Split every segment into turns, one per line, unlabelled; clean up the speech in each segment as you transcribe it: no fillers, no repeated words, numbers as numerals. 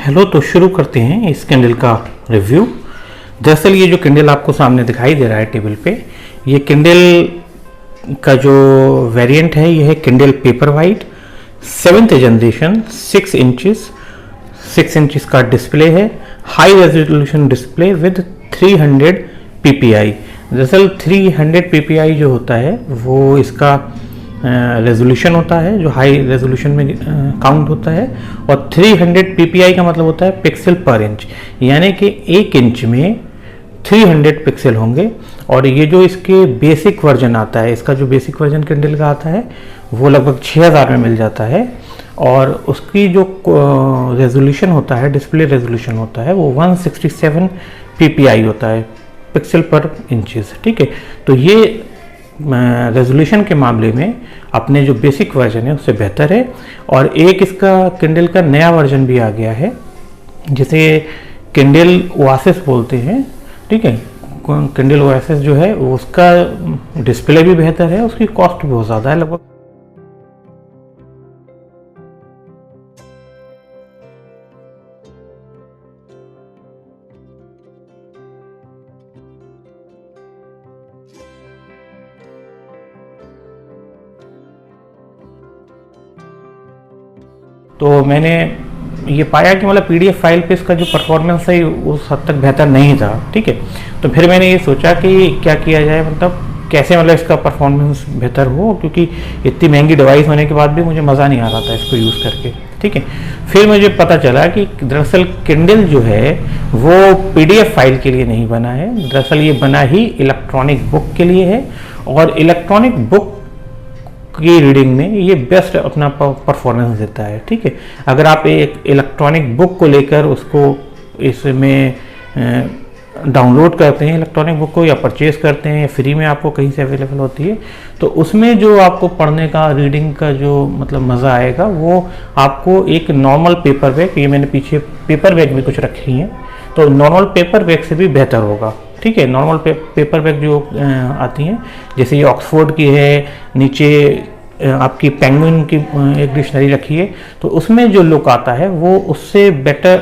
Hello, तो शुरू करते हैं इस किंडल का रिव्यू। दरअसल ये जो किंडल आपको सामने दिखाई दे रहा है टेबल पे, ये किंडल का जो वेरिएंट है ये है Kindle paper white 7th generation 6 inches का डिस्प्ले है। High resolution display with 300 ppi। दरअसल 300 ppi जो होता है वो इसका रेजोल्यूशन होता है, जो हाई रेजोल्यूशन में काउंट होता है। और 300 ppi का मतलब होता है पिक्सल पर इंच, यानी कि 1 इंच में 300 पिक्सल होंगे। और ये जो इसके बेसिक वर्जन आता है, इसका जो बेसिक वर्जन किंडल का आता है वो लगभग 6000 में मिल जाता है। और उसकी जो रेजोल्यूशन होता है, डिस्प्ले रेजोल्यूशन होता है, वो 167 ppi होता है, पिक्सल पर इंचेस। ठीक है, तो ये रेजोल्यूशन के मामले में अपने जो बेसिक वर्जन है उससे बेहतर है। और एक इसका किंडल का नया वर्जन भी आ गया है जिसे किंडल ओएसिस बोलते हैं। ठीक है, किंडल ओएसिस जो है उसका डिस्प्ले भी बेहतर है, उसकी कॉस्ट भी बहुत ज़्यादा है, लगभग तो मैंने ये पाया कि मतलब पीडीएफ फाइल पे इसका जो परफॉर्मेंस है उस हद तक बेहतर नहीं था। ठीक है, तो फिर मैंने ये सोचा कि क्या किया जाए, मतलब कैसे मतलब इसका परफॉर्मेंस बेहतर हो, क्योंकि इतनी महंगी डिवाइस होने के बाद भी मुझे मज़ा नहीं आ रहा था इसको यूज़ करके। ठीक है, फिर मुझे पता चला कि दरअसल किंडल जो है वो पीडीएफ फाइल के लिए नहीं बना है, दरअसल ये बना ही इलेक्ट्रॉनिक बुक के लिए है। और इलेक्ट्रॉनिक बुक की रीडिंग में ये बेस्ट अपना परफॉर्मेंस देता है। ठीक है, अगर आप एक इलेक्ट्रॉनिक बुक को लेकर उसको इसमें डाउनलोड करते हैं इलेक्ट्रॉनिक बुक को, या परचेज करते हैं, या फ्री में आपको कहीं से अवेलेबल होती है, तो उसमें जो आपको पढ़ने का, रीडिंग का जो मतलब मज़ा आएगा वो आपको एक नॉर्मल पेपर बैग, ये मैंने पीछे पेपर बैग भी कुछ रखी हैं, तो नॉर्मल पेपर बैग से भी बेहतर होगा। ठीक है, नॉर्मल पेपर बैग जो आती हैं, जैसे ये ऑक्सफोर्ड की है, नीचे आपकी पेंगुइन की एक डिक्शनरी रखी है, तो उसमें जो लुक आता है वो उससे बेटर,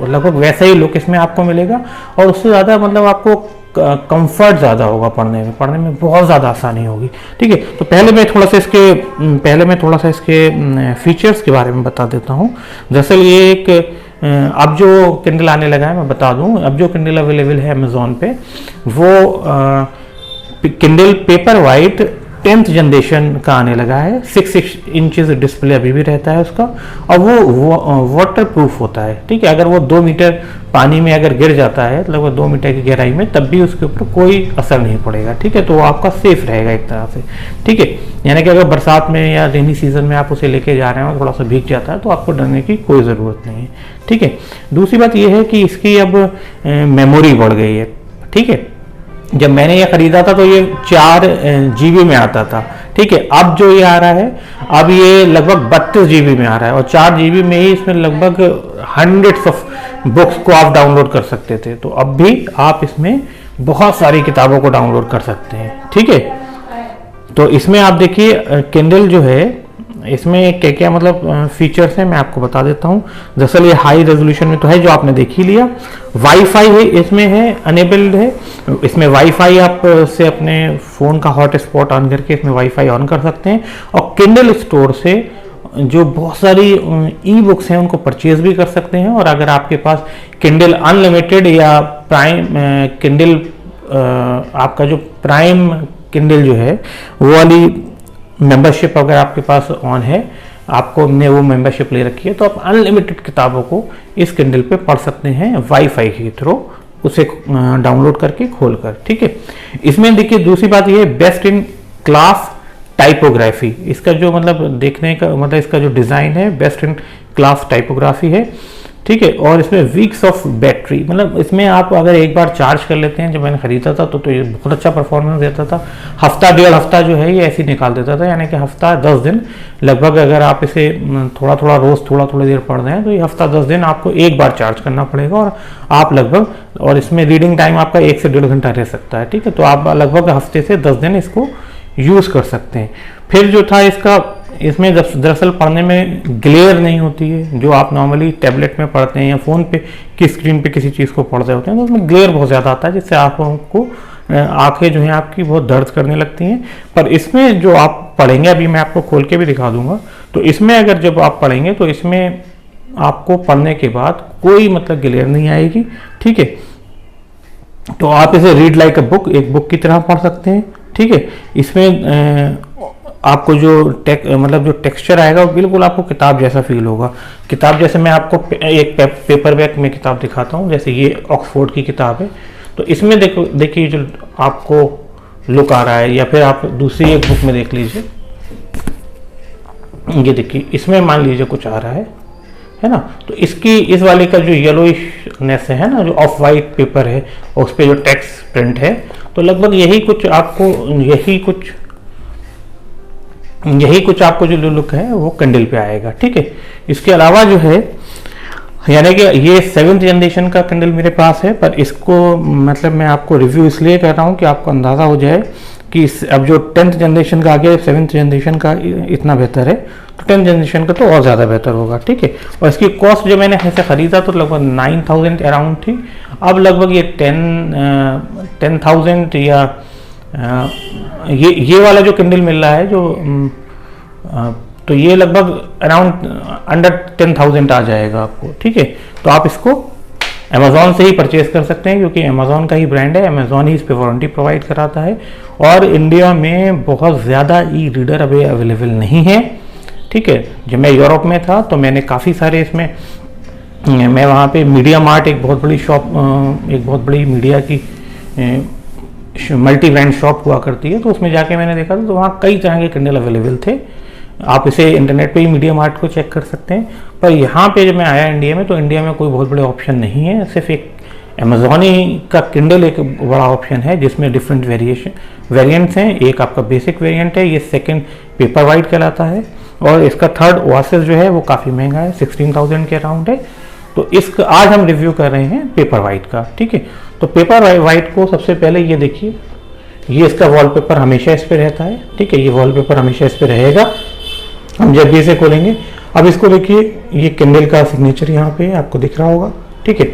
लगभग वैसा ही लुक इसमें आपको मिलेगा। और उससे ज़्यादा मतलब आपको कंफर्ट ज़्यादा होगा, पढ़ने में बहुत ज़्यादा आसानी होगी। ठीक है, तो पहले मैं थोड़ा सा इसके फीचर्स के बारे में बता देता हूँ। दरअसल ये एक अब जो किंडल आने लगा है, मैं बता दूं, अब जो किंडल अवेलेबल है अमेज़ॉन पे वो Kindle paper white 10th generation का आने लगा है। 6 इंचेस डिस्प्ले अभी भी रहता है उसका, और वो वाटर प्रूफ होता है। ठीक है, अगर वो 2 मीटर पानी में अगर गिर जाता है, लगभग 2 मीटर की गहराई में, तब भी उसके ऊपर कोई असर नहीं पड़ेगा। ठीक है, तो वो आपका सेफ रहेगा एक तरह से। ठीक है, यानी कि अगर बरसात में या रेनी सीजन में आप उसे लेके जा रहे हो, थोड़ा सा भीग जाता है, तो आपको डरने की कोई ज़रूरत नहीं है। ठीक है, दूसरी बात यह है कि इसकी अब मेमोरी बढ़ गई है। ठीक है, जब मैंने ये खरीदा था तो ये 4 GB में आता था। ठीक है, अब जो ये आ रहा है, अब ये लगभग 32 GB में आ रहा है, और 4 GB में ही इसमें लगभग हंड्रेड्स ऑफ बुक्स को आप डाउनलोड कर सकते थे, तो अब भी आप इसमें बहुत सारी किताबों को डाउनलोड कर सकते हैं। ठीक है, तो इसमें आप देखिए किंडल जो है, इसमें क्या क्या मतलब फीचर्स हैं मैं आपको बता देता हूँ। दरअसल ये हाई रेजोल्यूशन में तो है, जो आपने देख ही लिया। वाईफाई है इसमें, है अनेबल्ड है इसमें वाईफाई, आप से अपने फ़ोन का हॉटस्पॉट ऑन करके इसमें वाईफाई ऑन कर सकते हैं। और किंडल स्टोर से जो बहुत सारी ई बुक्स हैं उनको परचेज भी कर सकते हैं। और अगर आपके पास किंडल अनलिमिटेड या प्राइम किंडल, आपका जो प्राइम किंडल जो है वो वाली मेंबरशिप अगर आपके पास ऑन है, आपको हमने वो मेंबरशिप ले रखी है, तो आप अनलिमिटेड किताबों को इस किंडल पे पढ़ सकते हैं वाईफाई के थ्रू, उसे डाउनलोड करके खोलकर। ठीक है, इसमें देखिए दूसरी बात ये है, बेस्ट इन क्लास टाइपोग्राफी। इसका जो मतलब देखने का मतलब इसका जो डिज़ाइन है, बेस्ट इन क्लास टाइपोग्राफी है। ठीक है, और इसमें वीक्स ऑफ बैटरी, मतलब इसमें आप अगर एक बार चार्ज कर लेते हैं, जब मैंने खरीदा था तो ये बहुत अच्छा परफॉर्मेंस देता था। हफ्ता 1.5 हफ्ता जो है ये ऐसे ही निकाल देता था, यानी कि हफ्ता 10 दिन लगभग, अगर आप इसे थोड़ा थोड़ा देर पढ़ रहे हैं, तो ये हफ्ता 10 दिन आपको एक बार चार्ज करना पड़ेगा, और आप लगभग, और इसमें रीडिंग टाइम आपका 1 से 1.5 घंटा रह सकता है। ठीक है, तो आप लगभग हफ्ते से 10 दिन इसको यूज़ कर सकते हैं। फिर जो था इसका इसमें दरअसल पढ़ने में ग्लेयर नहीं होती है, जो आप नॉर्मली टैबलेट में पढ़ते हैं या फ़ोन पे की स्क्रीन पे किसी चीज़ को पढ़ रहे होते हैं, तो उसमें ग्लेयर बहुत ज़्यादा आता है, जिससे आंखें जो हैं आपकी बहुत दर्द करने लगती हैं। पर इसमें जो आप पढ़ेंगे, अभी मैं आपको खोल के भी दिखा दूंगा, तो इसमें अगर जब आप पढ़ेंगे तो इसमें आपको पढ़ने के बाद कोई मतलब ग्लेयर नहीं आएगी, ठीक है। तो आप इसे रीड लाइक अ बुक, एक बुक की तरह पढ़ सकते हैं, ठीक है। इसमें आपको जो मतलब जो टेक्सचर आएगा वो बिल्कुल आपको किताब जैसा फील होगा। किताब जैसे मैं आपको एक पेपर बैक में किताब दिखाता हूँ, जैसे ये ऑक्सफोर्ड की किताब है, तो इसमें देखिए जो आपको लुक आ रहा है, या फिर आप दूसरी एक बुक में देख लीजिए, ये देखिए इसमें मान लीजिए कुछ आ रहा है ना। तो इस वाले का जो येलोइशनेस है ना, जो ऑफ वाइट पेपर है और उस पर जो टेक्स्ट प्रिंट है, तो लगभग यही कुछ आपको जो लुक है वो किंडल पे आएगा, ठीक है। इसके अलावा जो है, यानी कि ये 7th जनरेशन का किंडल मेरे पास है, पर इसको मतलब मैं आपको रिव्यू इसलिए कर रहा हूँ कि आपको अंदाज़ा हो जाए कि अब जो 10th जनरेशन का आ गया, 7th जनरेशन का इतना बेहतर है, तो 10th जनरेशन का तो और ज़्यादा बेहतर होगा, ठीक है। और इसकी कॉस्ट जो मैंने ऐसे ख़रीदा तो लगभग 9,000 अराउंड थी, अब लगभग ये 10,000 या ये वाला जो किंडल मिल रहा है जो तो ये लगभग अराउंड अंडर 10,000 आ जाएगा आपको, ठीक है। तो आप इसको अमेज़ॉन से ही परचेज कर सकते हैं, क्योंकि अमेज़ॉन का ही ब्रांड है, अमेज़ॉन ही इस पर वारंटी प्रोवाइड कराता है, और इंडिया में बहुत ज़्यादा ई रीडर अभी अवेलेबल नहीं है, ठीक है। जब मैं यूरोप में था तो मैंने काफ़ी सारे इसमें, मैं वहाँ पे मीडिया मार्ट, एक बहुत बड़ी शॉप, एक बहुत बड़ी मीडिया की मल्टी ब्रांड शॉप हुआ करती है, तो उसमें जाके मैंने देखा तो वहाँ कई तरह के किंडल अवेलेबल थे। आप इसे इंटरनेट पे ही मीडिया मार्ट को चेक कर सकते हैं, पर यहाँ पे जब मैं आया इंडिया में, तो इंडिया में कोई बहुत बड़े ऑप्शन नहीं है, सिर्फ एक अमेज़ॉन ही का किंडल एक बड़ा ऑप्शन है, जिसमें डिफरेंट वेरिएंट्स हैं। एक आपका बेसिक वेरिएंट है, ये सेकंड पेपर वाइट कहलाता है, और इसका थर्ड ओएसिस जो है वो काफ़ी महंगा है, 16,000 के अराउंड है। तो आज हम रिव्यू कर रहे हैं पेपर वाइट का, ठीक है। तो पेपर वाइट को सबसे पहले ये देखिए, ये इसका वॉलपेपर हमेशा इस पर रहता है, ठीक है। ये वॉलपेपर हमेशा इस पर रहेगा, हम जब भी इसे खोलेंगे। अब इसको देखिए, ये किंडल का सिग्नेचर यहाँ पे आपको दिख रहा होगा, ठीक है।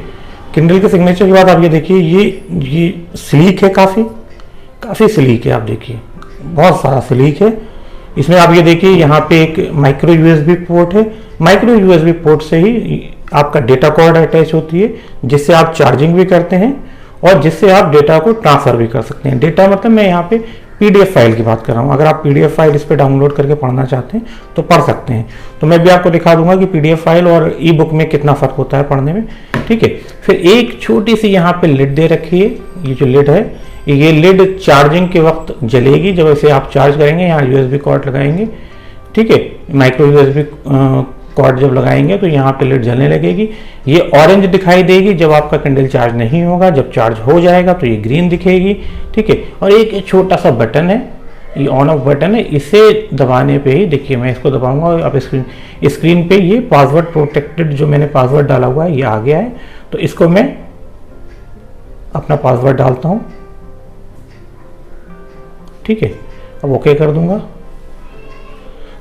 किंडल के सिग्नेचर के बाद आप ये देखिए, ये स्लीक है, काफ़ी स्लीक है, आप देखिए बहुत सारा स्लीक है। इसमें आप ये देखिए, यहाँ पे एक माइक्रो यूएसबी पोर्ट है, माइक्रो यूएसबी पोर्ट से ही आपका डेटा कॉर्ड अटैच होती है, जिससे आप चार्जिंग भी करते हैं और जिससे आप डेटा को ट्रांसफर भी कर सकते हैं। डेटा मतलब मैं यहाँ पे पीडीएफ फाइल की बात कर रहा हूँ, अगर आप पीडीएफ फाइल इस पर डाउनलोड करके पढ़ना चाहते हैं तो पढ़ सकते हैं। तो मैं भी आपको दिखा दूंगा कि पीडीएफ फाइल और ई बुक में कितना फ़र्क होता है पढ़ने में, ठीक है। फिर एक छोटी सी यहाँ पे लिड दे रखी है, ये जो लिड है, ये लिड चार्जिंग के वक्त जलेगी, जब इसे आप चार्ज करेंगे, यहाँ यूएसबी कॉर्ड लगाएंगे, ठीक है, माइक्रो यूएसबी कॉर्ड जब लगाएंगे तो यहाँ पे लिड जलने लगेगी। ये ऑरेंज दिखाई देगी जब आपका किंडल चार्ज नहीं होगा, जब चार्ज हो जाएगा तो ये ग्रीन दिखेगी, ठीक है। और एक छोटा सा बटन है, ये ऑन ऑफ बटन है, इसे दबाने पे ही देखिए, मैं इसको दबाऊंगा और अब स्क्रीन पे ये पासवर्ड प्रोटेक्टेड जो मैंने पासवर्ड डाला हुआ है ये आ गया है। तो इसको मैं अपना पासवर्ड डालता हूँ, ठीक है, अब ओके कर दूंगा।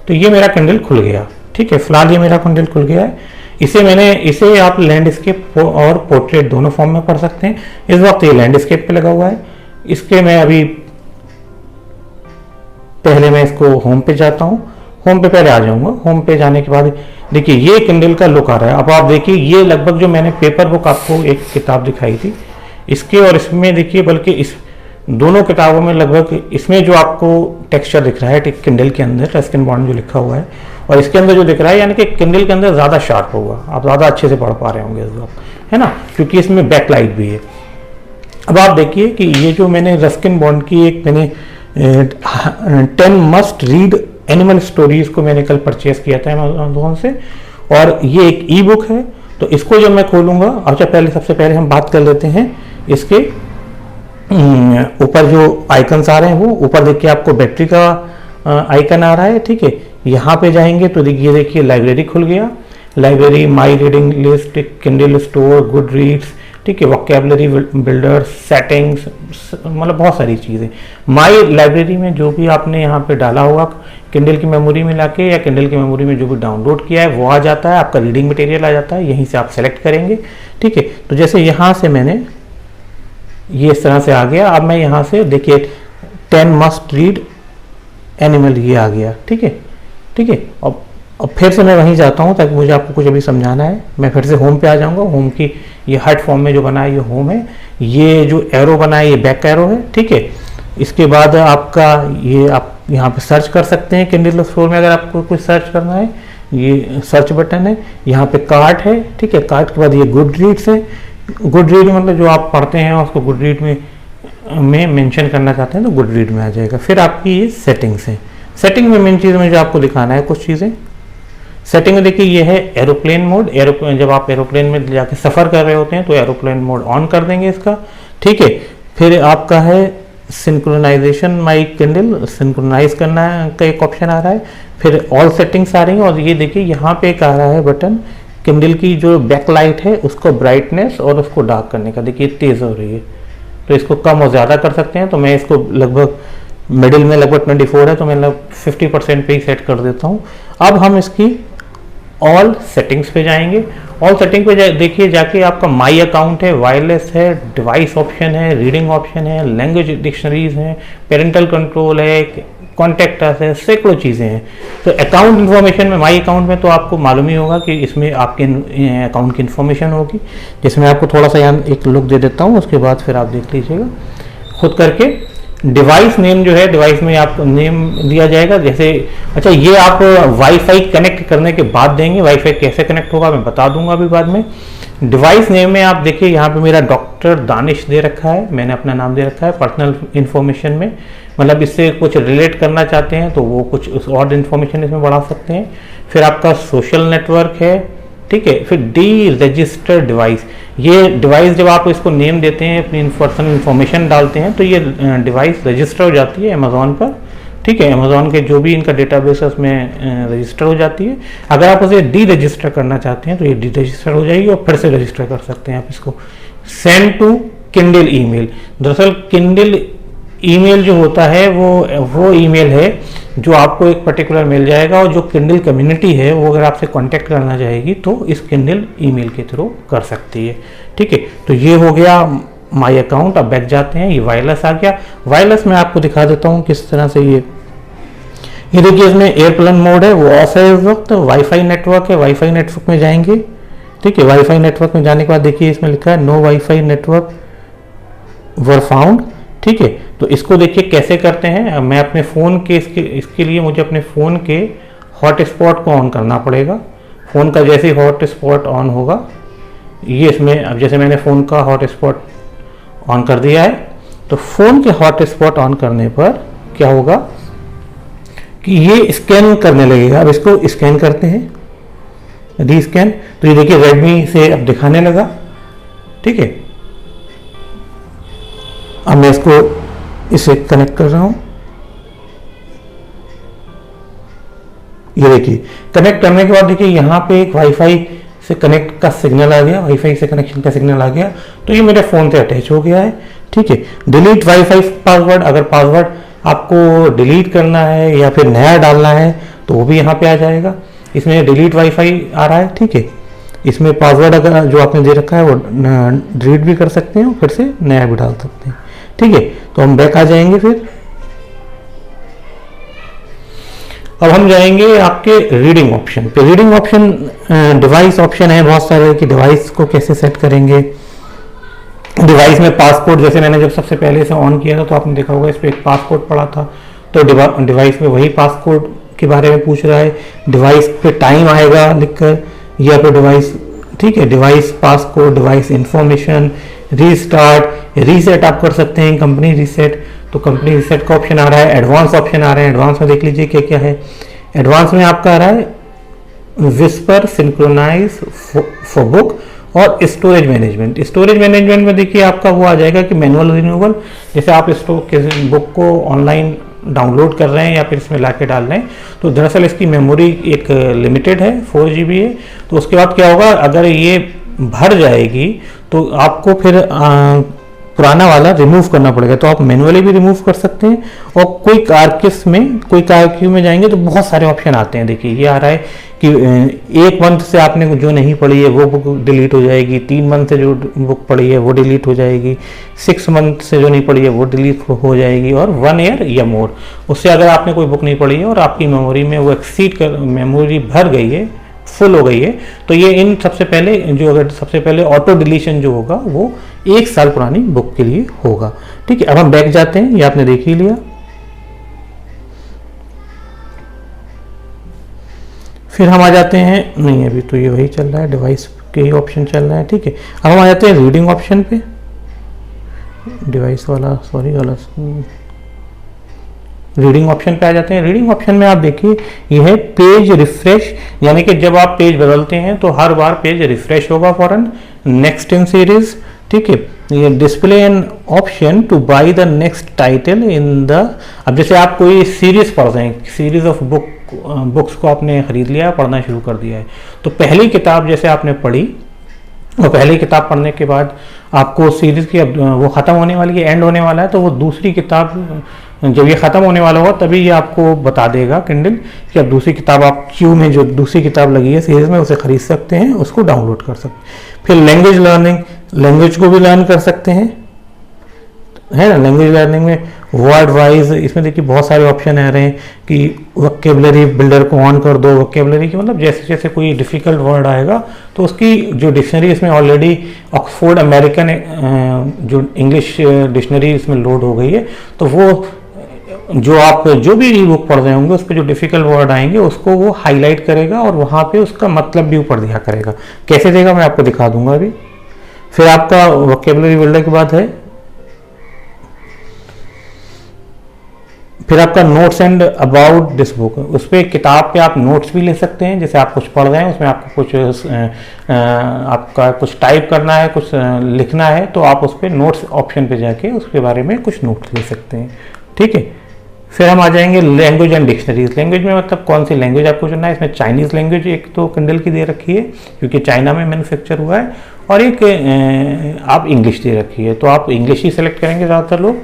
तो ये मेरा किंडल खुल गया, ठीक है। फिलहाल ये मेरा किंडल खुल गया है। इसे आप लैंडस्केप और पोर्ट्रेट दोनों फॉर्म में पढ़ सकते हैं। इस वक्त ये लैंडस्केप पे लगा हुआ है। इसके मैं अभी पहले मैं इसको होम पे जाता हूँ, होम पे पहले आ जाऊंगा। होम पे जाने के बाद देखिए ये किंडल का लुक आ रहा है। अब आप देखिए, ये लगभग जो मैंने पेपर बुक आपको एक किताब दिखाई थी, इसके और इसमें देखिए, बल्कि इस दोनों किताबों में लगभग इसमें जो आपको टेक्सचर दिख रहा है किंडल के अंदर रस्किन बॉन्ड जो लिखा हुआ है, और इसके अंदर जो दिख रहा है, यानी कि किंडल के अंदर ज़्यादा शार्प होगा, आप ज़्यादा अच्छे से पढ़ पा रहे होंगे इस वक्त, है ना, क्योंकि इसमें बैकलाइट भी है। अब आप देखिए कि ये जो मैंने रस्किन बॉन्ड की एक मैंने 10 मस्ट रीड एनिमल स्टोरीज को मैंने कल परचेस किया था अमेज़न से, और ये एक ई बुक है। तो इसको जब मैं खोलूँगा, अच्छा सबसे पहले हम बात कर लेते हैं इसके ऊपर जो आइकन्स आ रहे हैं, वो ऊपर देखिए आपको बैटरी का आइकन आ रहा है, ठीक है। यहाँ पे जाएंगे तो देखिए लाइब्रेरी खुल गया, library, my reading list, Kindle store, good reads, ठीक है, वोकैबुलरी बिल्डर, सेटिंग्स, मतलब बहुत सारी चीज़ें। माई लाइब्रेरी में जो भी आपने यहाँ पे डाला होगा किंडल की मेमोरी में लाके या किंडल की मेमोरी में जो भी डाउनलोड किया है वो आ जाता है, आपका रीडिंग मटेरियल आ जाता है, यहीं से आप सेलेक्ट करेंगे। ठीक है, तो जैसे यहाँ से मैंने ये इस तरह से आ गया। अब मैं यहाँ से देखिए 10 मस्ट रीड एनिमल ये आ गया। ठीक है, ठीक है। अब फिर से मैं वहीं जाता हूँ ताकि मुझे आपको कुछ अभी समझाना है। मैं फिर से होम पे आ जाऊँगा। होम की ये हट फॉर्म में जो बना है ये होम है, ये जो एरो बना है ये बैक एरो है। ठीक है, इसके बाद आपका ये आप यहाँ पे सर्च कर सकते हैं किंडल स्टोर में, अगर आपको कुछ सर्च करना है ये सर्च बटन है। यहाँ पे कार्ट है। ठीक है, कार्ट के बाद ये गुड रीड्स है। गुड रीड मतलब जो आप पढ़ते हैं उसको गुड रीड में मेंशन करना चाहते हैं तो गुड रीड में आ जाएगा। फिर आपकी ये सेटिंग्स है। सेटिंग में मेन चीज़ मुझे आपको दिखाना है कुछ चीज़ें। सेटिंग में देखिए ये है एरोप्लेन मोड। एरोप्लेन जब आप एरोप्लेन में जाके सफ़र कर रहे होते हैं तो एरोप्लेन मोड ऑन कर देंगे इसका। ठीक है, फिर आपका है सिंक्रोनाइजेशन माई किंडल, सिंक्रोनाइज करना का एक ऑप्शन आ रहा है। फिर ऑल सेटिंग्स आ रही हैं और ये देखिए यहाँ पे एक आ रहा है बटन किंडल की जो बैक लाइट है उसको ब्राइटनेस और उसको डार्क करने का। देखिए तेज़ हो रही है तो इसको कम और ज़्यादा कर सकते हैं। तो मैं इसको लगभग मिडिल में लगभग 24 है तो मैं लगभग 50% पे ही सेट कर देता हूँ। अब हम इसकी ऑल सेटिंग्स पे जाएंगे। ऑल सेटिंग पे देखिए जाके आपका माई अकाउंट है, वायरलेस है, डिवाइस ऑप्शन है, रीडिंग ऑप्शन है, लैंग्वेज डिक्शनरीज हैं, पेरेंटल कंट्रोल है, कॉन्टैक्ट अस है, सैकड़ों चीज़ें हैं। तो अकाउंट इन्फॉर्मेशन में माई अकाउंट में तो आपको मालूम ही होगा कि इसमें आपके अकाउंट की इन्फॉर्मेशन होगी, जिसमें आपको थोड़ा सा यहाँ एक लुक दे देता हूँ, उसके बाद फिर आप देख लीजिएगा खुद करके। डिवाइस नेम जो है, डिवाइस में आपको नेम दिया जाएगा। जैसे अच्छा ये आप वाईफाई कनेक्ट करने के बाद देंगे। वाईफाई कैसे कनेक्ट होगा मैं बता दूंगा अभी बाद में। डिवाइस नेम में आप देखिए यहाँ पे मेरा डॉक्टर दानिश दे रखा है, मैंने अपना नाम दे रखा है। पर्सनल इन्फॉर्मेशन में मतलब इससे कुछ रिलेट करना चाहते हैं तो वो कुछ उस और इन्फॉर्मेशन इसमें बढ़ा सकते हैं। फिर आपका सोशल नेटवर्क है। ठीक है, फिर डी रजिस्टर्ड डिवाइस, ये डिवाइस जब आप इसको नेम देते हैं अपनी पर्सनल इन्फॉर्मेशन डालते हैं तो ये डिवाइस रजिस्टर हो जाती है अमेजोन पर। ठीक है, अमेजोन के जो भी इनका डेटाबेस है उसमें रजिस्टर हो जाती है। अगर आप उसे डी रजिस्टर करना चाहते हैं तो ये डी रजिस्टर हो जाएगी और फिर से रजिस्टर कर सकते हैं आप इसको। सेंड टू किंडल ईमेल, दरअसल किंडल ईमेल जो होता है वो ईमेल है जो आपको एक पर्टिकुलर मिल जाएगा और जो किंडल कम्युनिटी है वो अगर आपसे कांटेक्ट करना चाहेगी तो इस किंडल ईमेल के थ्रू कर सकती है। ठीक है, तो ये हो गया माई अकाउंट। अब बैक जाते हैं, ये वायरलेस आ गया। वायरलेस में आपको दिखा देता हूँ किस तरह से ये देखिए इसमें एयरप्लेन मोड है वो ऑफ है इस वक्त। वाईफाई नेटवर्क है, वाईफाई नेटवर्क में जाएंगे। ठीक है, वाईफाई नेटवर्क में जाने के बाद देखिए इसमें लिखा है no WiFi network were found. ठीक है, तो इसको देखिए कैसे करते हैं। मैं अपने फ़ोन के इसके लिए मुझे अपने फ़ोन के हॉटस्पॉट को ऑन करना पड़ेगा। फ़ोन का जैसे ही हॉटस्पॉट ऑन होगा ये इसमें, अब जैसे मैंने फ़ोन का हॉटस्पॉट ऑन कर दिया है तो फ़ोन के हॉटस्पॉट ऑन करने पर क्या होगा कि ये स्कैन करने लगेगा। अब इसको स्कैन करते हैं, री स्कैन। तो ये देखिए रेडमी से अब दिखाने लगा। ठीक है, अब मैं इसको इसे कनेक्ट कर रहा हूं। ये देखिए कनेक्ट करने के बाद देखिए यहाँ पे एक वाईफाई से कनेक्ट का सिग्नल आ गया, वाईफाई से कनेक्शन का सिग्नल आ गया तो ये मेरे फ़ोन से अटैच हो गया है। ठीक है, डिलीट वाईफाई पासवर्ड, अगर पासवर्ड आपको डिलीट करना है या फिर नया डालना है तो वो भी यहाँ पे आ जाएगा। इसमें डिलीट वाईफाई आ रहा है। ठीक है, इसमें पासवर्ड अगर जो आपने दे रखा है वो डिलीट भी कर सकते हैं और फिर से नया भी डाल सकते हैं। ठीक है, तो हम बैक आ जाएंगे। फिर अब हम जाएंगे आपके रीडिंग ऑप्शन पे। रीडिंग ऑप्शन डिवाइस ऑप्शन है बहुत सारे कि डिवाइस को कैसे सेट करेंगे। डिवाइस में पासपोर्ट, जैसे मैंने जब सबसे पहले से ऑन किया था तो आपने देखा होगा इस पर एक पासपोर्ट पड़ा था तो डिवाइस में वही पासपोर्ट के बारे में पूछ रहा है। डिवाइस पे टाइम आएगा लिखकर या फिर डिवाइस। ठीक है, device passport, device information, restart, reset आप कर सकते हैं, कंपनी रीसेट। तो कंपनी रीसेट का ऑप्शन आ रहा है। एडवांस ऑप्शन आ रहे हैं, एडवांस में देख लीजिए क्या क्या है। एडवांस में आपका आ रहा है विस्पर, सिंक्रोनाइज, फॉर बुक और स्टोरेज मैनेजमेंट। स्टोरेज मैनेजमेंट में देखिए आपका वो आ जाएगा कि मैनुअल रिन्यूअल, जैसे आप किसी बुक को ऑनलाइन डाउनलोड कर रहे हैं या फिर इसमें ला के डाल रहे हैं तो दरअसल इसकी मेमोरी एक लिमिटेड है, 4 GB है। तो उसके बाद क्या होगा, अगर ये भर जाएगी तो आपको फिर पुराना वाला रिमूव करना पड़ेगा। तो आप मैनुअली भी रिमूव कर सकते हैं, और क्विक आर्किव में, क्विक आर्किव में जाएंगे तो बहुत सारे ऑप्शन आते हैं। देखिए ये आ रहा है कि 1 मंथ से आपने जो नहीं पढ़ी है वो बुक डिलीट हो जाएगी, 3 मंथ से जो बुक पढ़ी है वो डिलीट हो जाएगी, 6 मंथ से जो नहीं पढ़ी है वो डिलीट हो जाएगी, और 1 ईयर या मोर, उससे अगर आपने कोई बुक नहीं पढ़ी है और आपकी मेमोरी में वो एक्सीड कर, मेमोरी भर गई है, फुल हो गई है, तो ये इन सबसे पहले जो, अगर सबसे पहले ऑटो डिलीशन जो होगा वो 1 साल पुरानी बुक के लिए होगा। ठीक है, अब हम बैक जाते हैं, ये आपने देख ही लिया। फिर हम आ जाते हैं, नहीं अभी तो ये वही चल रहा है, डिवाइस के ही ऑप्शन चल रहा है। ठीक है, अब हम आ जाते हैं रीडिंग ऑप्शन पे, डिवाइस वाला सॉरी गलत, रीडिंग ऑप्शन पे आ जाते हैं। रीडिंग ऑप्शन में आप देखिए ये है पेज रिफ्रेश, यानी कि जब आप पेज बदलते हैं तो हर बार पेज रिफ्रेश होगा फॉरन, नेक्स्ट इन सीरीज। ठीक है, ये display an option to buy the next title in the, अब जैसे आप कोई सीरीज पढ़ रहे हैं, सीरीज ऑफ बुक्स को आपने खरीद लिया, पढ़ना शुरू कर दिया है, तो पहली किताब जैसे आपने पढ़ी, और पहली किताब पढ़ने के बाद आपको सीरीज की अब वो ख़त्म होने वाली है, एंड होने वाला है, तो वो दूसरी किताब जब ये ख़त्म होने वाला होगा तभी ये आपको बता देगा किंडल कि अब दूसरी किताब आप क्यू में जो दूसरी किताब लगी है सीरीज में उसे खरीद सकते हैं, उसको डाउनलोड कर सकते हैं। फिर लैंग्वेज लर्निंग, लैंग्वेज को भी लर्न कर सकते हैं, है ना। लैंग्वेज लर्निंग में वर्ड वाइज, इसमें देखिए बहुत सारे ऑप्शन आ रहे हैं कि वोकैबुलरी बिल्डर को ऑन कर दो। वोकैबुलरी की मतलब जैसे जैसे कोई डिफिकल्ट वर्ड आएगा तो उसकी जो डिक्शनरी इसमें ऑलरेडी ऑक्सफोर्ड अमेरिकन जो इंग्लिश डिक्शनरी इसमें लोड हो गई है, तो वो जो आप जो भी ई बुक पढ़ रहे होंगे उस पर जो डिफिकल्ट वर्ड आएंगे उसको वो हाईलाइट करेगा और वहाँ पे उसका मतलब भी ऊपर दिया करेगा। कैसे देगा मैं आपको दिखा दूंगा अभी। फिर आपका वोकैबुलरी बिल्डर के बाद है, फिर आपका notes and about this book, उस पर किताब पे आप नोट्स भी ले सकते हैं। जैसे आप कुछ पढ़ रहे हैं उसमें आपको कुछ आपका कुछ टाइप करना है, कुछ लिखना है, तो आप उस पर नोट्स ऑप्शन पे जाके उसके बारे में कुछ नोट्स ले सकते हैं। ठीक है, फिर हम आ जाएंगे लैंग्वेज एंड डिक्शनरीज। लैंग्वेज में मतलब कौन सी लैंग्वेज आपको चुनना है, इसमें चाइनीज़ लैंग्वेज एक तो किंडल की दे रखी है क्योंकि चाइना में मैन्युफैक्चर हुआ है, और एक आप इंग्लिश दे रखी है, तो आप इंग्लिश ही सेलेक्ट करेंगे ज़्यादातर लोग।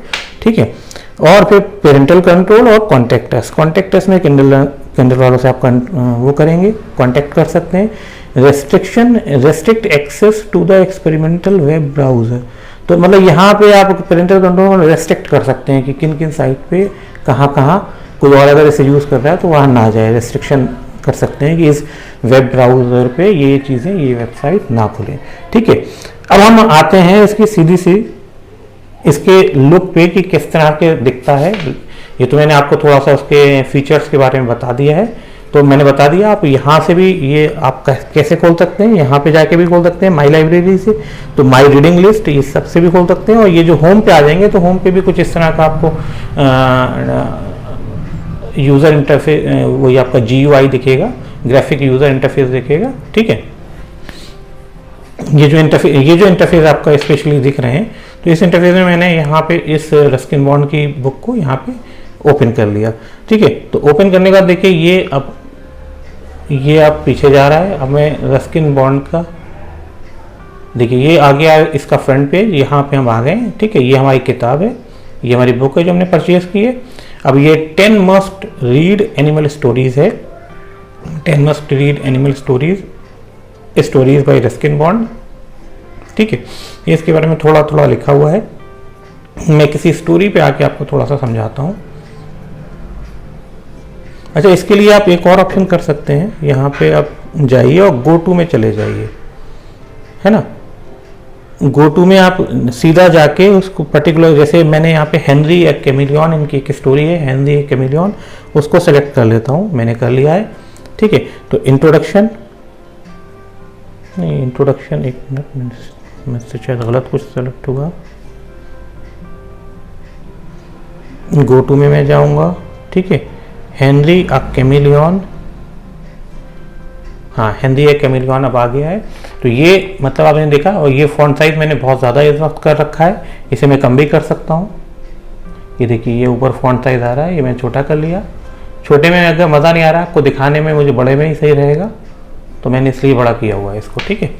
ठीक है, और फिर पेरेंटल कंट्रोल और कॉन्टैक्ट अस। कॉन्टैक्ट अस में किंडल वालों से आप वो करेंगे, कॉन्टैक्ट कर सकते हैं। Restrict access to the experimental web browser, तो मतलब यहाँ पे आप पेरेंटल कंट्रोल रेस्ट्रिक्ट कर सकते हैं कि किन किन साइट पे कहाँ कहाँ कोई और अगर इसे यूज़ कर रहा है तो वहाँ ना जाए। रेस्ट्रिक्शन कर सकते हैं कि इस वेब ब्राउज़र पे ये चीज़ें, ये वेबसाइट ना खुलें। ठीक है, अब हम आते हैं इसकी सीधी सी इसके लुक पे कि किस तरह के दिखता है। ये तो मैंने आपको थोड़ा सा उसके फीचर्स के बारे में बता दिया है, तो मैंने बता दिया। आप यहाँ से भी ये आप कैसे खोल सकते हैं, यहाँ पे जाके भी खोल सकते हैं माई लाइब्रेरी से, तो माई रीडिंग लिस्ट ये सबसे भी खोल सकते हैं। और ये जो होम पे आ जाएंगे तो होम पे भी कुछ इस तरह का आपको यूज़र इंटरफेस, वही आपका GUI दिखेगा, ग्राफिक यूज़र इंटरफेस दिखेगा। ठीक है, ये जो इंटरफेस आपका स्पेशली दिख रहे हैं, तो इस इंटरफेस में मैंने यहाँ पे इस रस्किन बॉन्ड की बुक को यहाँ पे ओपन कर लिया। ठीक है, तो ओपन करने के बाद देखिए ये अब पीछे जा रहा है। अब मैं रस्किन बॉन्ड का देखिए ये आ गया इसका फ्रंट पेज, यहाँ पे हम आ गए। ठीक है, ये हमारी किताब है, ये हमारी बुक है जो हमने परचेज की है। अब ये 10 मस्ट रीड एनिमल स्टोरीज है, 10 must read animal stories bye Ruskin bond. ठीक है, ये इसके बारे में थोड़ा थोड़ा लिखा हुआ है। मैं किसी स्टोरी पे आके आपको थोड़ा सा समझाता हूँ। अच्छा, इसके लिए आप एक और ऑप्शन कर सकते हैं, यहाँ पे आप जाइए और गो टू में चले जाइए, है ना। गो टू में आप सीधा जाके उसको पर्टिकुलर, जैसे मैंने यहाँ पे हेनरी ए कैमिलियन, इनकी एक स्टोरी है हेनरी ए कैमिलियन, उसको सेलेक्ट कर लेता हूँ। मैंने कर लिया है। ठीक है, तो इंट्रोडक्शन, नहीं इंट्रोडक्शन, एक मिनट मुझसे शायद गलत कुछ सेलेक्ट हुआ। गो टू में मैं जाऊँगा। ठीक है, हेनरी अ कैमिलियन, हाँ हेनरी ए कैमिलियन अब आ गया है। तो ये मतलब आपने देखा, और ये फॉन्ट साइज मैंने बहुत ज़्यादा इस वक्त कर रखा है, इसे मैं कम भी कर सकता हूँ। ये देखिए ये ऊपर फॉन्ट साइज आ रहा है, ये मैंने छोटा कर लिया। छोटे में अगर मज़ा नहीं आ रहा आपको दिखाने में, मुझे बड़े में ही सही रहेगा, तो मैंने इसलिए बड़ा किया हुआ है इसको। ठीक है,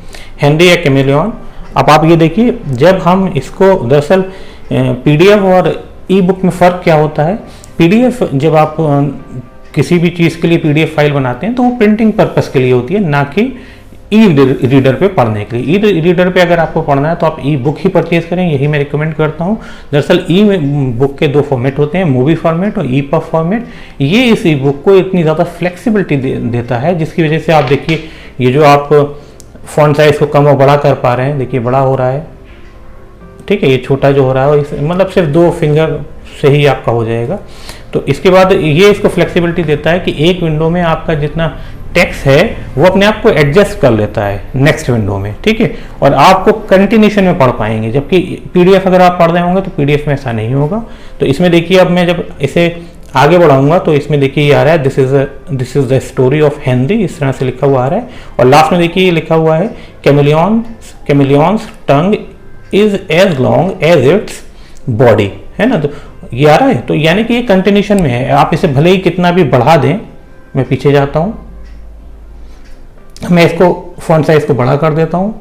हेनरी ए कैमिलियन। अब आप ये देखिए, जब हम इसको दरअसल पीडीएफ और ई बुक में फ़र्क क्या होता है, पीडीएफ जब आप किसी भी चीज़ के लिए पीडीएफ फाइल बनाते हैं तो वो प्रिंटिंग पर्पस के लिए होती है, ना कि ई रीडर पे पढ़ने के लिए। ई रीडर पे अगर आपको पढ़ना है तो आप ई बुक ही परचेज करें, यही मैं रिकमेंड करता हूँ। दरअसल ई बुक के दो फॉर्मेट होते हैं, मूवी फॉर्मेट और ई पब फॉर्मेट। ये इस ई बुक को इतनी ज़्यादा फ्लेक्सिबिलिटी देता है, जिसकी वजह से आप देखिए ये जो आप फॉन्ट साइज को कम और बड़ा कर पा रहे हैं, देखिए बड़ा हो रहा है, ठीक है, ये छोटा जो हो रहा है मतलब सिर्फ 2 फिंगर से ही आपका हो जाएगा। तो इसके बाद ये इसको फ्लेक्सिबिलिटी देता है कि एक विंडो में आपका जितना टेक्स्ट है वो अपने आप को एडजस्ट कर लेता है नेक्स्ट विंडो में, ठीक है, और आपको कंटिन्यूशन में पढ़ पाएंगे। जबकि पीडीएफ अगर आप पढ़ रहे होंगे तो पीडीएफ में ऐसा नहीं होगा। तो इसमें देखिए, अब मैं जब इसे आगे बढ़ाऊंगा तो इसमें देखिए ये आ रहा है, this is the story of Henry, इस तरह से लिखा हुआ आ रहा है। और लास्ट में देखिए ये लिखा हुआ है, chameleon's tongue is as long as its body, है ना। तो ये आ रहा है, तो यानी कि ये कंटिन्यूशन में है। आप इसे भले ही कितना भी बढ़ा दें, मैं पीछे जाता हूं, मैं इसको फॉन्ट साइज को बड़ा कर देता हूं,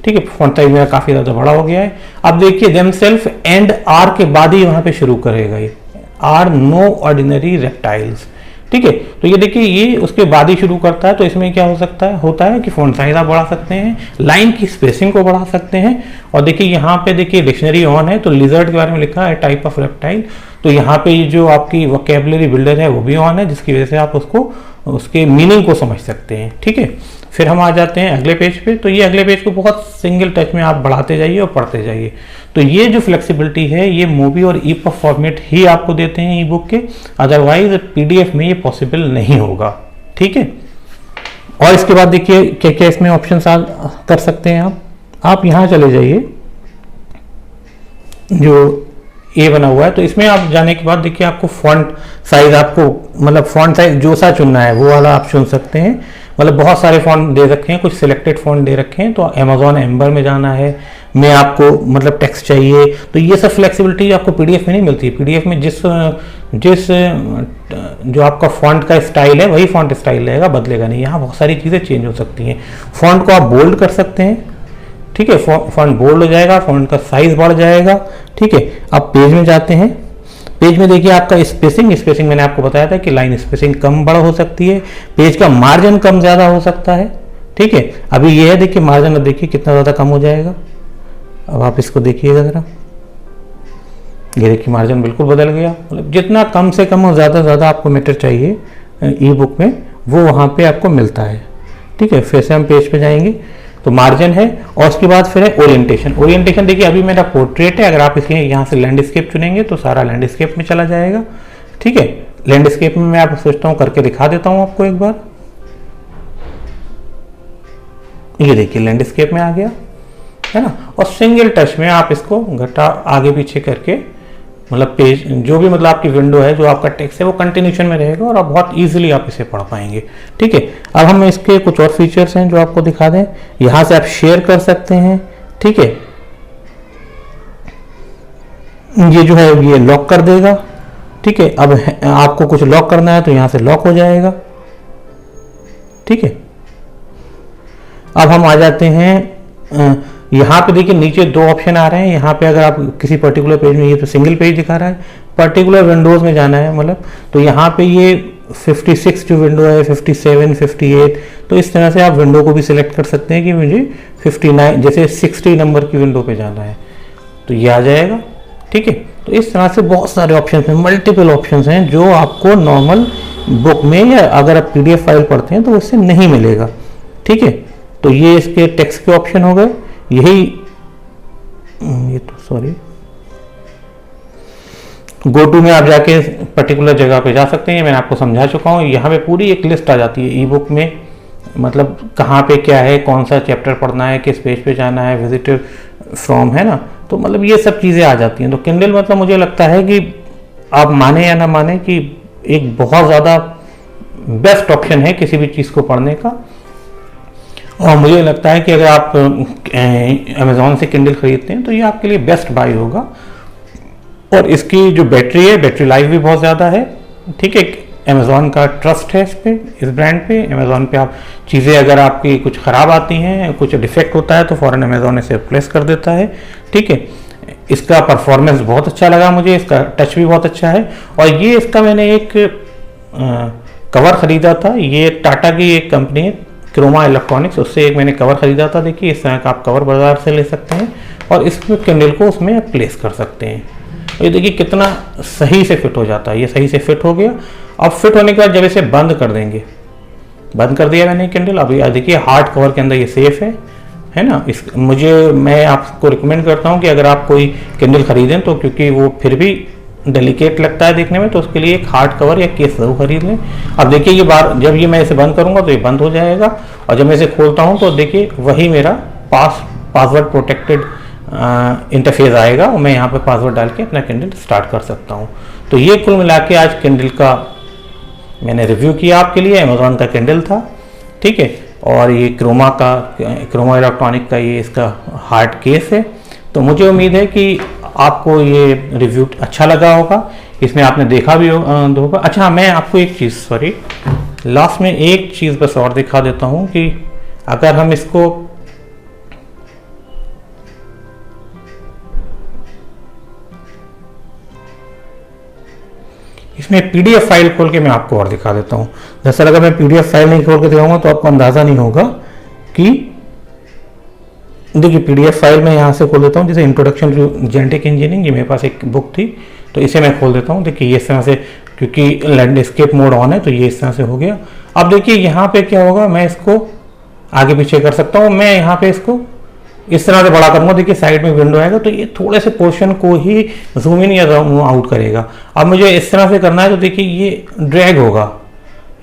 ठीक है, फॉन्ट साइज मेरा काफी ज्यादा बड़ा हो गया है। अब देखिए देमसेल्फ एंड आर के बाद ही वहां पे शुरू करेगा, ये आर नो ऑर्डिनरी रेप्टाइल्स, ठीक है। तो ये देखिए ये उसके बाद ही शुरू करता है। तो इसमें क्या हो सकता है, होता है कि फॉन्ट साइज आप बढ़ा सकते हैं, लाइन की स्पेसिंग को बढ़ा सकते हैं। और देखिए यहाँ पे देखिए डिक्शनरी ऑन है, तो लिजर्ड के बारे में लिखा है, टाइप ऑफ रेप्टाइल। तो यहाँ पे ये जो आपकी वोकैबुलरी बिल्डर है वो भी ऑन है, जिसकी वजह से आप उसको उसके मीनिंग को समझ सकते हैं, ठीक है। फिर हम आ जाते हैं अगले पेज पे। तो ये अगले पेज को बहुत सिंगल टच में आप बढ़ाते जाइए और पढ़ते जाइए। तो ये जो फ्लेक्सिबिलिटी है ये मूवी और ई पब फॉर्मेट ही आपको देते हैं ई बुक के, अदरवाइज पीडीएफ में ये पॉसिबल नहीं होगा, ठीक है। और इसके बाद देखिए क्या क्या इसमें ऑप्शन कर सकते हैं आप यहाँ चले जाइए, जो ए बना हुआ है। तो इसमें आप जाने के बाद देखिए आपको फॉन्ट साइज, आपको मतलब फॉन्ट साइज जो सा चुनना है वो वाला आप चुन सकते हैं। मतलब बहुत सारे फॉन्ट दे रखे हैं, कुछ सिलेक्टेड फॉन्ट दे रखे हैं। तो अमेजॉन एम्बर में जाना है, में आपको मतलब टेक्स्ट चाहिए, तो ये सब फ्लेक्सिबिलिटी आपको पीडीएफ में नहीं मिलती। पीडीएफ में जिस जो आपका फॉन्ट का स्टाइल है वही फॉन्ट स्टाइल रहेगा, बदलेगा नहीं। यहाँ बहुत सारी चीज़ें चेंज हो सकती हैं। फॉन्ट को आप बोल्ड कर सकते हैं, ठीक है, फॉन्ट बोल्ड हो जाएगा, फॉन्ट का साइज बढ़ जाएगा, ठीक है। आप पेज में जाते हैं, पेज में देखिए आपका स्पेसिंग मैंने आपको बताया था कि लाइन स्पेसिंग कम बड़ा हो सकती है, पेज का मार्जिन कम ज़्यादा हो सकता है, ठीक है। अभी ये है देखिए मार्जिन, अब देखिए कितना ज़्यादा कम हो जाएगा। अब आप इसको देखिएगा ज़रा, ये देखिए मार्जिन बिल्कुल बदल गया। मतलब जितना कम से कम और ज़्यादा से ज़्यादा आपको मैटर चाहिए ई बुक में वो वहाँ पे आपको मिलता है, ठीक है। फिर से हम पेज पे जाएंगे तो मार्जिन है, और उसके बाद फिर है ओरिएंटेशन देखिए अभी मेरा पोर्ट्रेट है, अगर आप इसके यहाँ से लैंडस्केप चुनेंगे तो सारा लैंडस्केप में चला जाएगा, ठीक है। लैंडस्केप में मैं आप सोचता हूँ करके दिखा देता हूँ आपको एक बार। ये देखिए लैंडस्केप में आ गया, है ना। और सिंगल टच में आप इसको घटा आगे पीछे करके, मतलब पेज जो भी मतलब आपकी विंडो है, जो आपका टेक्स्ट है वो कंटिन्यूशन में रहेगा और आप बहुत इजीली आप इसे पढ़ पाएंगे, ठीक है। अब हम इसके कुछ और फीचर्स हैं जो आपको दिखा दें। यहाँ से आप शेयर कर सकते हैं, ठीक है। ये जो है ये लॉक कर देगा, ठीक है। अब आपको कुछ लॉक करना है तो यहाँ से लॉक हो जाएगा, ठीक है। अब हम आ जाते हैं यहाँ पे देखिए नीचे 2 ऑप्शन आ रहे हैं। यहाँ पे अगर आप किसी पर्टिकुलर पेज में, ये तो सिंगल पेज दिखा रहा है, पर्टिकुलर विंडोज में जाना है मतलब, तो यहाँ पे ये 56 जो विंडो है, 57, 58, तो इस तरह से आप विंडो को भी सिलेक्ट कर सकते हैं कि मुझे 59 जैसे 60 नंबर की विंडो पे जाना है तो ये आ जाएगा, ठीक है। तो इस तरह से बहुत सारे ऑप्शन हैं, मल्टीपल ऑप्शन हैं जो आपको नॉर्मल बुक में या अगर आप पीडीएफ फाइल पढ़ते हैं तो उससे नहीं मिलेगा, ठीक है। तो ये इसके टेक्स्ट के ऑप्शन हो गए। यही ये तो सॉरी गो टू में आप जाके पर्टिकुलर जगह पे जा सकते हैं, मैंने आपको समझा चुका हूँ। यहाँ पे पूरी एक लिस्ट आ जाती है ई बुक में, मतलब कहाँ पे क्या है, कौन सा चैप्टर पढ़ना है, किस पेज पे जाना है, विजिटर फ्रॉम, है ना। तो मतलब ये सब चीज़ें आ जाती हैं। तो किंडल मतलब मुझे लगता है कि आप माने या ना माने कि एक बहुत ज़्यादा बेस्ट ऑप्शन है किसी भी चीज़ को पढ़ने का। और मुझे लगता है कि अगर आप अमेज़ॉन से किंडल खरीदते हैं तो ये आपके लिए बेस्ट बाय होगा। और इसकी जो बैटरी है, बैटरी लाइफ भी बहुत ज़्यादा है, ठीक है। अमेज़ॉन का ट्रस्ट है इस पे, इस ब्रांड पे। अमेज़ॉन पे आप चीज़ें अगर आपकी कुछ ख़राब आती हैं, कुछ डिफेक्ट होता है तो फ़ौरन अमेज़ॉन इसे रिप्लेस कर देता है, ठीक है। इसका परफॉर्मेंस बहुत अच्छा लगा मुझे, इसका टच भी बहुत अच्छा है। और ये इसका मैंने एक कवर ख़रीदा था, ये टाटा की एक कंपनी है क्रोमा इलेक्ट्रॉनिक्स, उससे एक मैंने कवर ख़रीदा था। देखिए इस तरह का आप कवर बाज़ार से ले सकते हैं और इस किंडल को उसमें प्लेस कर सकते हैं। ये देखिए कितना सही से फिट हो जाता है, ये सही से फिट हो गया। अब फिट होने के बाद जब इसे बंद कर देंगे, बंद कर दिया मैंने किंडल। अब देखिए हार्ड कवर के अंदर ये सेफ है ना। मैं आपको रिकमेंड करता हूँ कि अगर आप कोई किंडल खरीदें तो, क्योंकि वो फिर भी डेलिकेट लगता है देखने में, तो उसके लिए एक हार्ड कवर या केस जरूर खरीद लें। अब देखिए ये बार जब ये मैं इसे बंद करूँगा तो ये बंद हो जाएगा, और जब मैं इसे खोलता हूँ तो देखिए वही मेरा पासवर्ड प्रोटेक्टेड इंटरफेस आएगा और मैं यहाँ पे पासवर्ड डाल के अपना किंडल स्टार्ट कर सकता हूँ। तो ये कुल मिला के आज किंडल का मैंने रिव्यू किया आपके लिए। अमेज़ॉन का किंडल था, ठीक है। और ये क्रोमा इलेक्ट्रॉनिक का ये इसका हार्ड केस है। तो मुझे उम्मीद है कि आपको ये रिव्यू अच्छा लगा होगा, इसमें आपने देखा भी होगा। अच्छा, मैं आपको एक चीज़ लास्ट में एक चीज़ बस और दिखा देता हूँ कि अगर हम इसको इसमें पीडीएफ फाइल खोल के मैं आपको और दिखा देता हूँ। दरअसल अगर मैं पीडीएफ फाइल नहीं खोल के दिखाऊंगा तो आपको अंदाज़ा नहीं होगा कि देखिए पीडीएफ फाइल मैं यहाँ से खोल देता हूँ। जैसे इंट्रोडक्शन टू जेनेटिक इंजीनियरिंग, ये मेरे पास एक बुक थी तो इसे मैं खोल देता हूँ। देखिए ये इस तरह से, क्योंकि लैंडस्केप मोड ऑन है तो ये इस तरह से हो गया। अब देखिए यहाँ पे क्या होगा, मैं इसको आगे पीछे कर सकता हूँ। मैं यहाँ पे इसको इस तरह से बड़ा करूंगा, देखिए साइड में विंडो आएगा तो ये थोड़े से पोर्शन को ही जूम इन या जूम आउट करेगा। अब मुझे इस तरह से करना है तो देखिए ये ड्रैग होगा,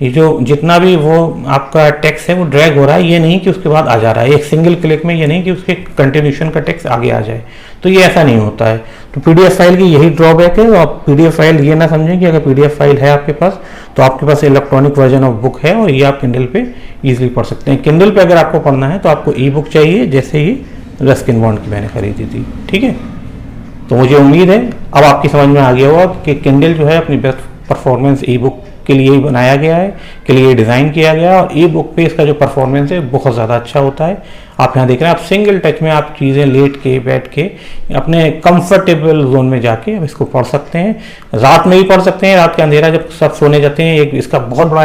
ये जो जितना भी वो आपका टेक्स्ट है वो ड्रैग हो रहा है, ये नहीं कि उसके बाद आ जा रहा है एक सिंगल क्लिक में, ये नहीं कि उसके कंटिन्यूशन का टेक्स्ट आगे आ जाए, तो ये ऐसा नहीं होता है। तो पीडीएफ फाइल की यही ड्रॉबैक है। आप पीडीएफ फाइल ये ना समझें कि अगर पीडीएफ फाइल है आपके पास तो आपके पास इलेक्ट्रॉनिक वर्जन ऑफ बुक है और ये आप किंडल पे ईजिली पढ़ सकते हैं। किंडल पे अगर आपको पढ़ना है तो आपको ई बुक चाहिए, जैसे ही रस्किन बॉन्ड की मैंने खरीदी थी, ठीक है। तो मुझे उम्मीद है अब आपकी समझ में आ गया होगा कि किंडल जो है अपनी बेस्ट परफॉर्मेंस ई बुक के लिए ही बनाया गया है, के लिए डिज़ाइन किया गया है। और ई बुक पे इसका जो परफॉर्मेंस है बहुत ज़्यादा अच्छा होता है। आप यहाँ देख रहे हैं, आप सिंगल टच में आप चीज़ें लेट के बैठ के अपने कंफर्टेबल जोन में जाके अब इसको पढ़ सकते हैं। रात में भी पढ़ सकते हैं, रात के अंधेरा जब सब सोने जाते हैं। एक इसका बहुत बड़ा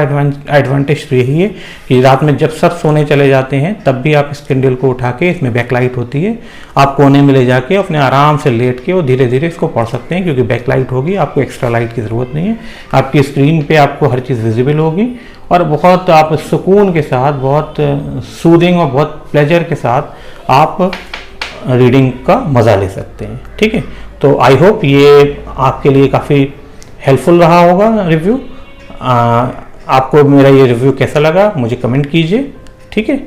एडवांटेज तो यही है कि रात में जब सब सोने चले जाते हैं तब भी आप इस किंडल को उठा के, इसमें बैकलाइट होती है, आप कोने में ले जाके अपने आराम से लेट के और धीरे धीरे इसको पढ़ सकते हैं, क्योंकि बैकलाइट होगी, आपको एक्स्ट्रा लाइट की ज़रूरत नहीं है। आपकी स्क्रीन पे आपको हर चीज़ विजिबल होगी और बहुत आप सुकून के साथ, बहुत सूदिंग और बहुत प्लेजर के साथ आप रीडिंग का मज़ा ले सकते हैं, ठीक है। तो आई होप ये आपके लिए काफ़ी हेल्पफुल रहा होगा रिव्यू। आपको मेरा ये रिव्यू कैसा लगा मुझे कमेंट कीजिए, ठीक है।